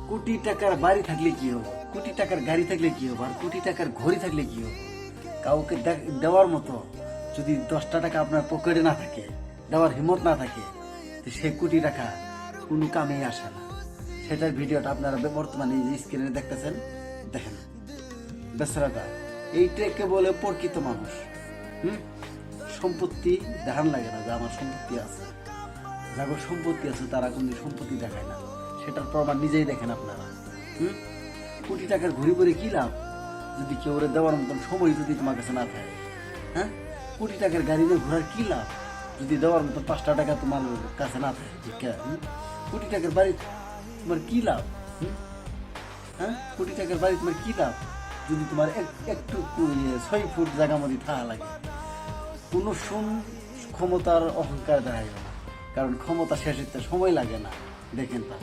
কোটি টাকার বাড়ি থাকলে কি হবে, কোটি টাকার গাড়ি থাকলে কি হবে, আর কোটি টাকার ঘড়ি থাকলে কি হবে? কাউকে দেওয়ার মতো যদি 10টা টাকা আপনার পকেটে না থাকে, দেওয়ার হিম্মত না থাকে, তো সে কোটি টাকা কোনো কামেই আসে না। সেটার ভিডিওটা আপনারা বর্তমানে যে স্ক্রিনে দেখতেছেন, দেখেন। বেচারাটা এইটাকে বলে প্রকৃত মানুষ। সম্পত্তি দেখান লাগে না যে আমার সম্পত্তি আছে, যাদের সম্পত্তি আছে তারা কোনো সম্পত্তি দেখায় না, সেটার প্রমাণ নিজেই দেখেন আপনারা। কোটি টাকার ঘুরি করে কি লাভ যদি কেউ ওরে দেওয়ার মতন সময় যদি তোমার কাছে না থাকে? হ্যাঁ, কোটি টাকার গাড়ি নিয়ে ঘোরার কি লাভ যদি দেওয়ার মতন 5টা টাকা তোমার কাছে না থাকে? কোটি টাকার বাড়ি তোমার কি লাভ? হ্যাঁ, কোটি টাকার বাড়ি তোমার কি লাভ যদি তোমার একটু 6 ফুট জায়গা মধ্যে থাকা লাগে? কোনো ক্ষমতার অহংকার দেখাইবে না, কারণ ক্ষমতা শেষ হতে সময় লাগে না। দেখেন তা